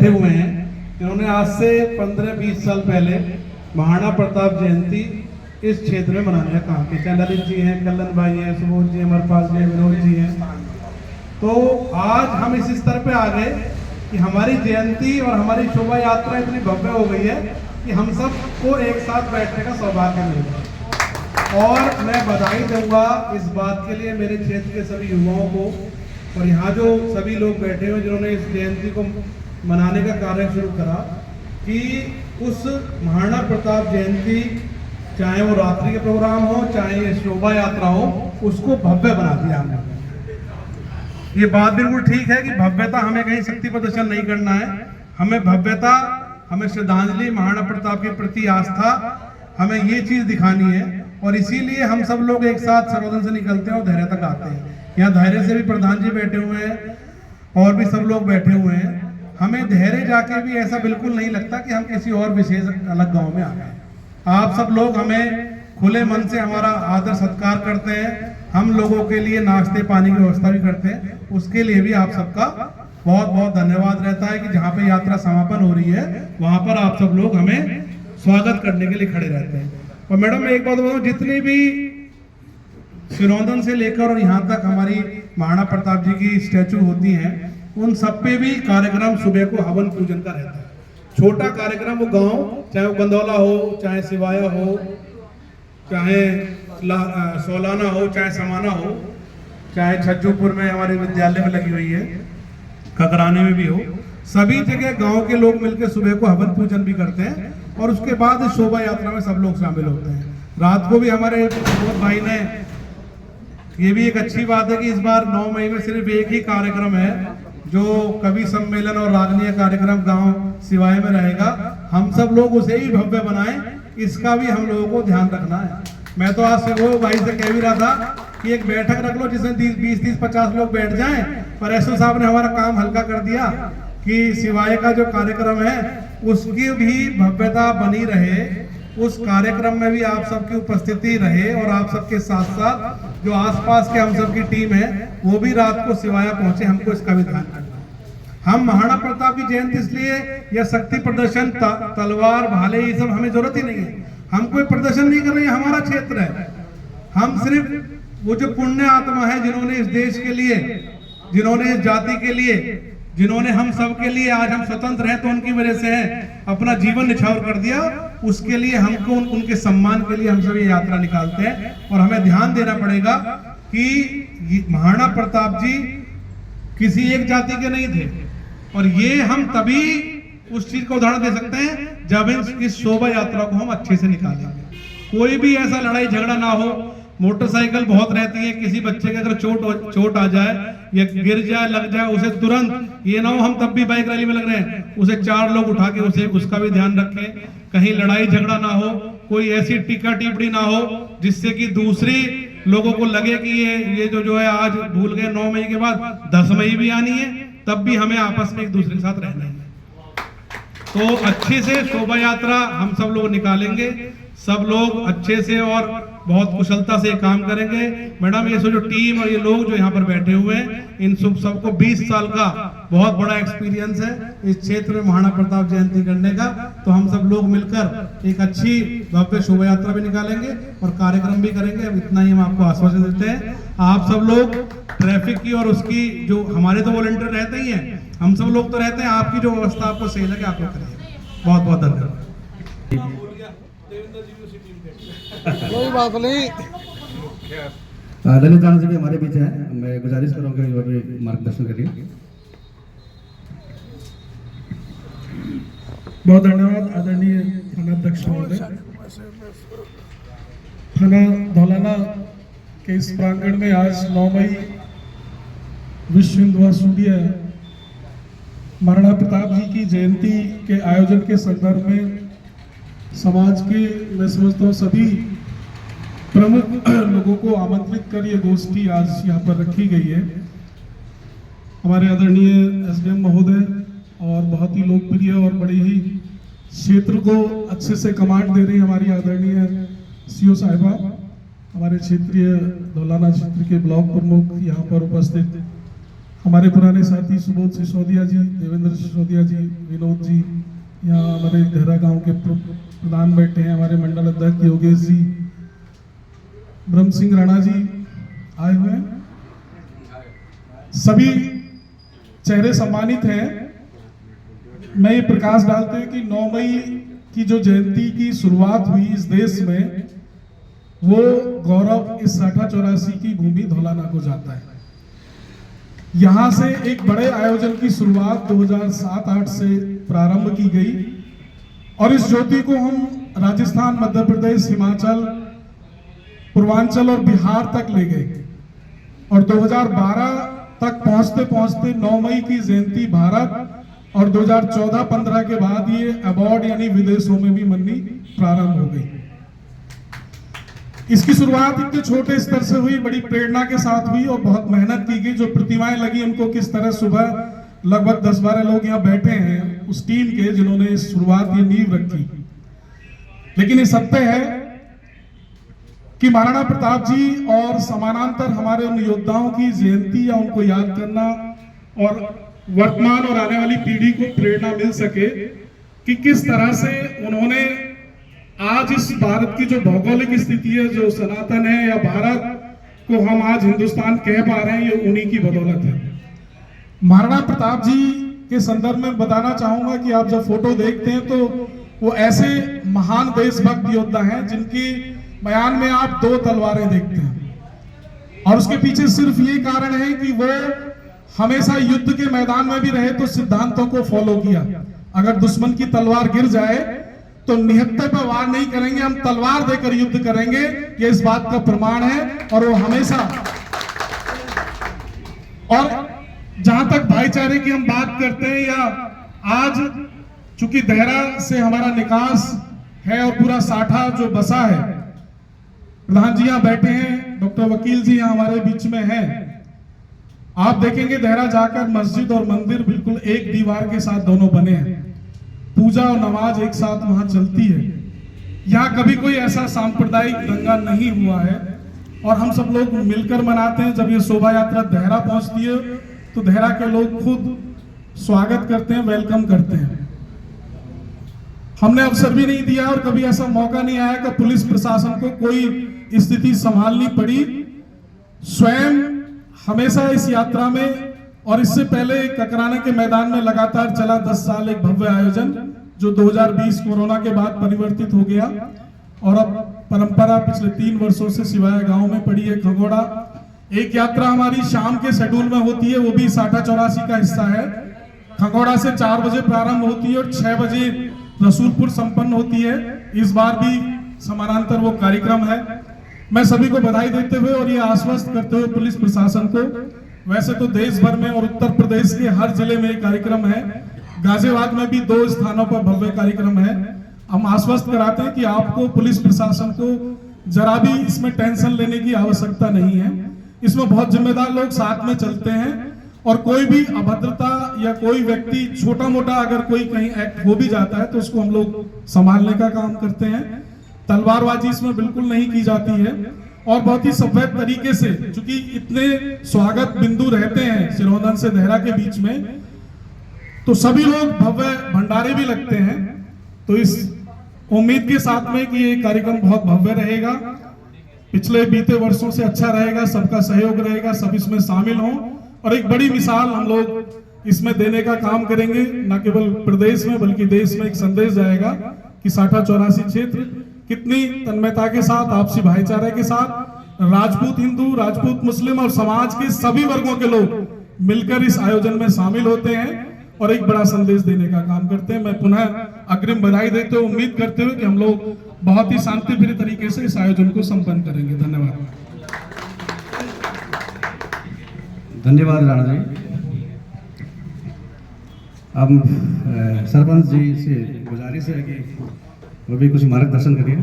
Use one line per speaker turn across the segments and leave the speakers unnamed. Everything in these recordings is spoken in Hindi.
बैठे हुए हैं, इन्होंने आज से 15-20 साल पहले महाराणा प्रताप जयंती इस क्षेत्र में मनाने का काम किया। चाहे ललित जी हैं, कल्लन भाई हैं, सुबोध जी, अमरपाल जी, विनोद जी हैं। तो आज हम इस स्तर पे आ गए कि हमारी जयंती और हमारी शोभा यात्रा इतनी भव्य हो गई है कि हम सबको एक साथ बैठने का सौभाग्य मिल गया। और मैं बधाई दूंगा इस बात के लिए मेरे क्षेत्र के सभी युवाओं को, और यहाँ जो सभी लोग बैठे हुए जिन्होंने इस जयंती को मनाने का कार्य शुरू करा, कि उस महाराणा प्रताप जयंती चाहे वो रात्रि के प्रोग्राम हो, चाहे ये शोभा यात्रा हो, उसको भव्य बना दिया हमने। ये बात बिल्कुल ठीक है कि भव्यता हमें कहीं शक्ति प्रदर्शन नहीं करना है, हमें भव्यता, हमें श्रद्धांजलि, महाराणा प्रताप के प्रति आस्था, हमें ये चीज दिखानी है। और इसीलिए हम सब लोग एक साथ सर्वोदन से निकलते हैं और धैर्य तक आते हैं। यहाँ धैर्य से भी प्रधान जी बैठे हुए हैं और भी सब लोग बैठे हुए हैं। हमें धैर्य जाके भी ऐसा बिल्कुल नहीं लगता कि हम किसी और विशेष अलग गांव में आ गए। आप सब लोग हमें खुले मन से हमारा आदर सत्कार करते हैं, हम लोगों के लिए नाश्ते पानी की व्यवस्था भी करते हैं, उसके लिए भी आप सबका बहुत बहुत धन्यवाद रहता है कि जहाँ पे यात्रा समापन हो रही है वहाँ पर आप सब लोग हमें स्वागत करने के लिए खड़े रहते हैं। और मैडम मैं एक बात बताऊँ, जितनी भी सिरौंदन से लेकर और यहाँ तक हमारी महाराणा प्रताप जी की स्टैचू होती हैं, उन सब पे भी कार्यक्रम सुबह को हवन पूजन का रहता है। छोटा कार्यक्रम वो गांव, चाहे वो गंदौला हो, चाहे सिवाया हो, चाहे सोलाना हो, चाहे समाना हो, चाहे छज्जूपुर में हमारे विद्यालय में लगी हुई है, ककराने में भी हो, सभी जगह गांव के लोग मिलकर सुबह को हवन पूजन भी करते हैं और उसके बाद शोभा यात्रा में सब लोग शामिल होते हैं। रात को भी हमारे भाई ने, ये भी एक अच्छी बात है कि इस बार 9 मई में सिर्फ एक ही कार्यक्रम है जो कवि सम्मेलन और रागनीय कार्यक्रम गांव सिवाय में रहेगा। हम सब लोग उसे ही भव्य बनाएं, इसका भी हम लोगों को ध्यान रखना है। मैं तो आज से वो भाई से कह भी रहा था कि एक बैठक रख लो जिसमें 20-30-50 लोग बैठ जाएं, पर एसओ साहब ने हमारा काम हल्का कर दिया कि सिवाय का जो कार्यक्रम है उसकी भी भव्यता बनी रहे, उस कार्यक्रम में भी आप सबकी उपस्थिति रहे और आप सबके साथ साथ जो आसपास के हम सबकी टीम है वो भी रात को सिवाया पहुंचे, हमको इसका भी ध्यान रखना है। हम महाराणा प्रताप की जयंती इसलिए यह शक्ति प्रदर्शन, तलवार भाले ये सब हमें जरूरत ही नहीं है, हम कोई प्रदर्शन नहीं कर रहे हैं, हमारा क्षेत्र है। हम सिर्फ वो जो पुण्य आत्मा है जिन्होंने इस देश के लिए, जिन्होंने इस जाति के लिए, जिन्होंने हम सब के लिए आज हम स्वतंत्र हैं तो उनकी वजह से है, अपना जीवन निछावर कर दिया, उसके लिए हमको उनके सम्मान के लिए हम सब ये यात्रा निकालते हैं। और हमें ध्यान देना पड़ेगा कि महाराणा प्रताप जी किसी एक जाति के नहीं थे, और ये हम तभी उस चीज का उदाहरण दे सकते हैं जब इस शोभा यात्रा को हम अच्छे से निकालेंगे। कोई भी ऐसा लड़ाई झगड़ा ना हो, मोटरसाइकिल बहुत रहती है, किसी बच्चे के अगर चोट आ जाए या गिर जाए, लग जाए, उसे तुरंत ये ना हो हम तब भी बाइक रैली में लग रहे हैं, उसे 4 लोग उठा के उसका भी ध्यान रखें। कहीं लड़ाई झगड़ा ना हो, कोई ऐसी टीका टिप्पणी ना हो जिससे कि दूसरी लोगों को लगे कि ये जो है आज भूल गए, 9 मई के बाद 10 मई भी आनी है, तब भी हमें आपस में एक दूसरे के साथ रहना है। तो अच्छे से शोभा यात्रा हम सब लोग निकालेंगे, सब लोग अच्छे से और बहुत कुशलता से काम करेंगे। मैडम ये जो टीम और ये लोग जो यहाँ पर बैठे हुए हैं, इन सबको 20 साल का बहुत बड़ा एक्सपीरियंस है इस क्षेत्र में महाराणा प्रताप जयंती करने का। तो हम सब लोग मिलकर एक अच्छी भव्य शोभा यात्रा भी निकालेंगे और कार्यक्रम भी करेंगे। अब इतना ही हम आपको आश्वासन देते हैं। आप सब लोग ट्रैफिक की और उसकी जो हमारे तो वॉलंटियर रहते ही हैं, हम सब लोग तो रहते हैं, आपकी जो व्यवस्था आपको सही लगे आप लोग करेंगे। बहुत बहुत धन्यवाद।
कोई बात नहीं।
ललित राणा जी भी हमारे बीच है, मैं गुजारिश करूंगा कि वो भी मार्गदर्शन करिए।
बहुत धन्यवाद आदरणीय थानाध्यक्ष महोदय। थाना धौलाना के इस प्रांगण में आज 9 मई विश्व हिंदू सूर्य महाराणा प्रताप जी की जयंती के आयोजन के संदर्भ में समाज के, मैं समझता हूँ सभी प्रमुख लोगों को आमंत्रित कर ये गोष्ठी आज यहाँ पर रखी गई है। हमारे आदरणीय एसडीएम महोदय और बहुत ही लोकप्रिय और बड़े ही क्षेत्र को अच्छे से कमांड दे रही हमारी आदरणीय सीओ साहिबा, हमारे क्षेत्रीय धौलाना क्षेत्र के ब्लॉक प्रमुख यहाँ पर उपस्थित, हमारे पुराने साथी सुबोध सिसोदिया जी, देवेंद्र सिसोदिया जी, विनोद जी, यहाँ हमारे देहरा गांव के प्रधान बैठे हैं, हमारे मंडल अध्यक्ष योगेश जी, ब्रह्म सिंह राणा जी आए हुए हैं। सभी चेहरे सम्मानित हैं। मैं ये प्रकाश डालते हैं कि 9 मई की जो जयंती की शुरुआत हुई इस देश में, वो गौरव इस 6084 की भूमि धौलाना को जाता है। यहां से एक बड़े आयोजन की शुरुआत 2007-8 से प्रारंभ की गई और इस ज्योति को हम राजस्थान, मध्य प्रदेश, हिमाचल, पूर्वांचल और बिहार तक ले गए और 2012 तक पहुंचते पहुंचते 9 मई की जयंती भारत और 2014-15 के बाद ये अवार्ड यानी विदेशों में भी मननी प्रारंभ हो गई। इसकी शुरुआत इतने छोटे स्तर से हुई, बड़ी प्रेरणा के साथ हुई और बहुत मेहनत की गई। जो प्रतिमाएं लगी उनको किस तरह, सुबह लगभग 10-12 लोग यहाँ बैठे हैं उस टीम के जिन्होंने इस शुरुआत ये नींव रखी। लेकिन ये सत्य है कि महाराणा प्रताप जी और समानांतर हमारे उन योद्धाओं की जयंती या उनको याद करना और वर्तमान और आने वाली पीढ़ी को प्रेरणा मिल सके कि किस तरह से उन्होंने आज इस भारत की जो भौगोलिक स्थिति है, जो सनातन है या भारत को हम आज हिंदुस्तान कह पा रहे हैं, ये उन्हीं की बदौलत है। महाराणा प्रताप जी के संदर्भ में बताना चाहूंगा कि आप जब फोटो देखते हैं तो वो ऐसे महान देशभक्त योद्धा हैं जिनकी बयान में आप 2 तलवारें देखते हैं और उसके पीछे सिर्फ ये कारण है कि वो हमेशा युद्ध के मैदान में भी रहे तो सिद्धांतों को फॉलो किया। अगर दुश्मन की तलवार गिर जाए तो निहत्थे पर वार नहीं करेंगे, हम तलवार देकर युद्ध करेंगे, ये इस बात का प्रमाण है। और वो हमेशा, और जहां तक भाईचारे की हम बात करते हैं या आज चूंकि देहरा से हमारा निकास है और पूरा साठा जो बसा है, प्रधान जी यहाँ बैठे हैं, डॉक्टर वकील जी यहाँ हमारे बीच में हैं। आप देखेंगे देहरा जाकर मस्जिद और मंदिर बिल्कुल एक दीवार के साथ दोनों बने हैं, पूजा और नमाज एक साथ वहां चलती है। यहाँ कभी कोई ऐसा सांप्रदायिक दंगा नहीं हुआ है और हम सब लोग मिलकर मनाते हैं। जब ये शोभा यात्रा देहरा पहुंचती है तो देहरा के लोग खुद स्वागत करते हैं, वेलकम करते हैं। हमने अवसर भी नहीं दिया और कभी ऐसा मौका नहीं आया कि पुलिस प्रशासन को कोई स्थिति संभालनी पड़ी। स्वयं हमेशा इस यात्रा में और इससे पहले ककराने के मैदान में लगातार चला 10 साल एक भव्य आयोजन जो 2020 कोरोना के बाद परिवर्तित हो गया और अब परंपरा पिछले 3 वर्षों से सिवाय गांव में पड़ी है खगोड़ा। एक यात्रा हमारी शाम के शेड्यूल में होती है, वो भी 6084 का हिस्सा है। खगोड़ा से 4 बजे प्रारंभ होती है और 6 बजे रसूलपुर संपन्न होती है। इस बार भी समानांतर वो कार्यक्रम है। मैं सभी को बधाई देते हुए और ये आश्वस्त करते हुए पुलिस प्रशासन को, वैसे तो देश भर में और उत्तर प्रदेश के हर जिले में कार्यक्रम है, गाजियाबाद में भी 2 स्थानों पर भव्य कार्यक्रम है, हम आश्वस्त कराते हैं कि आपको पुलिस प्रशासन को जरा भी इसमें टेंशन लेने की आवश्यकता नहीं है। इसमें बहुत जिम्मेदार लोग साथ में चलते हैं और कोई भी अभद्रता या कोई व्यक्ति छोटा मोटा अगर कोई कहीं एक्ट हो भी जाता है तो उसको हम लोग संभालने का काम करते हैं। तलवारबाजी इसमें बिल्कुल नहीं की जाती है और बहुत ही सभ्य तरीके से, चूंकि इतने स्वागत बिंदु रहते हैं सिरोधन से देहरा के बीच में, तो सभी लोग भव्य भंडारे भी लगते हैं। तो इस उम्मीद के साथ में कि ये कार्यक्रम बहुत भव्य रहेगा, पिछले बीते वर्षों से अच्छा रहेगा, सबका सहयोग रहेगा, सब इसमें शामिल हों और एक बड़ी मिसाल हम लोग इसमें देने का काम करेंगे। न केवल प्रदेश में बल्कि देश में एक संदेश जाएगा कि 6084 क्षेत्र कितनी तन्मयता के साथ, आपसी भाईचारे के साथ राजपूत हिंदू, राजपूत मुस्लिम और समाज के सभी वर्गों के लोग मिलकर इस आयोजन में शामिल होते हैं और एक बड़ा संदेश देने का काम करते हैं। मैं पुनः अग्रिम बधाई देते हुए उम्मीद करते हुए कि हम लोग बहुत ही शांतिप्रिय तरीके से इस आयोजन को संपन्न करेंगे। धन्यवाद।
धन्यवाद राणा जी। अब सरपंच जी से गुजारिश है कि वो भी कुछ मार्गदर्शन करिए।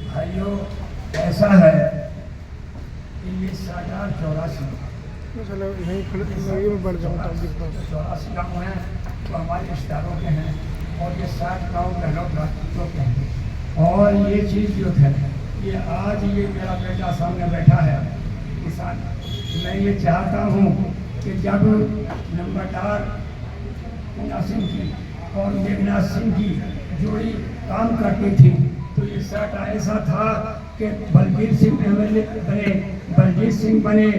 भाइयों, ऐसा है कि ये 6084
चलो यहीं खड़े जिंदगी में बढ़ जाऊँ तब दिखता हूँ।
84 गाँव हैं तो हमारे रिश्तेदारों के हैं और ये 60 गाँव बहनों राजपूतों के हैं। और ये चीज़ जो है ये आज ये मेरा बेटा सामने बैठा है किसान, मैं ये चाहता हूँ कि जब नंबरदार पूना सिंह की और मेघनाथ सिंह की जोड़ी काम करती थी तो ये सेट ऐसा था कि बलबीर सिंह एमएलए बने, बलजीत सिंह बने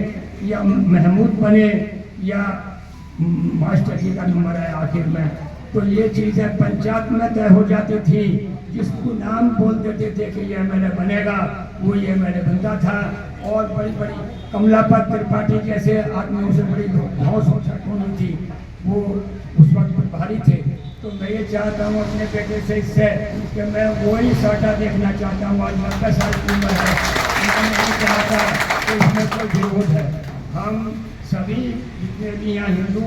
या महमूद बने या मास्टर जी का नंबर है आखिर में, तो ये चीज़ें पंचायत में तय हो जाती थी। जिसको नाम बोल देते थे कि ये एमएलए बनेगा वो ये एमएलए बनता था। और बड़ी बड़ी कमलापत त्रिपाठी जैसे आदमियों से बड़ी हौस होनी थी, वो उस वक्त भारी थे। तो मैं ये चाहता हूँ अपने बेटे से इससे कि मैं वही साटा देखना चाहता हूँ। आज 90 साल की उम्र है, मैं नहीं चाहता कि इसमें कोई विरोध है। हम सभी जितने भी यहाँ हिंदू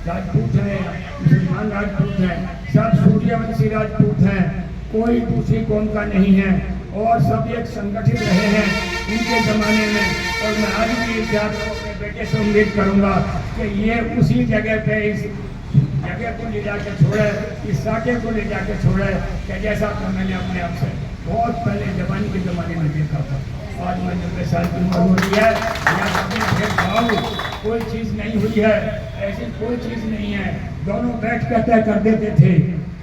राजपूत हैं, मुसलमान राजपूत हैं, सब सूर्यवंशी राजपूत हैं, कोई दूसरी कौम का नहीं है और सब एक संगठित रहे हैं उनके ज़माने में। और मैं आज भी चाहता हूँ अपने बेटे से उम्मीद करूँगा कि ये उसी जगह पे इस जगह को ले जाके छोड़े, इस साके को ले जाके छोड़े कि जैसा कि मैंने अपने आप से बहुत पहले जवानी के ज़माने में देखा था। आज मैं 90 साल की उम्र हो रही है, यहाँ कभी भेदभाव कोई चीज़ नहीं हुई है, ऐसी कोई चीज़ नहीं है। दोनों बैठ कर तय कर देते थे,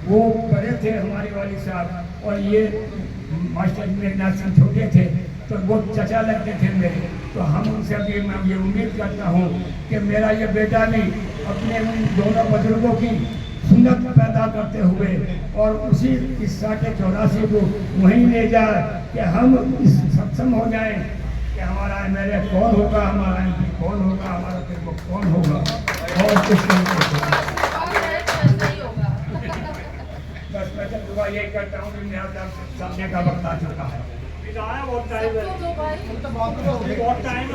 वो बड़े थे हमारे वालिद साहब और ये मास्टर मेघनाथ सिंह छोटे थे तो वो चचा लगते थे मेरे। तो हम उनसे भी मैं ये उम्मीद करता हूँ कि मेरा ये बेटा भी अपने उन दोनों बुजुर्गों की सुन्नत पैदा करते हुए और उसी इस साके 84 को वहीं ले जाए कि हम इस सक्षम हो जाएं कि हमारा एमएलए कौन होगा, हमारा एमपी कौन होगा, हमारा प्रमुख कौन होगा और किस तरीके से। बस मैं तो दुआ यही करता हूँ कि मेरा सामने का वक्त आ चुका है।
बहुत टाइम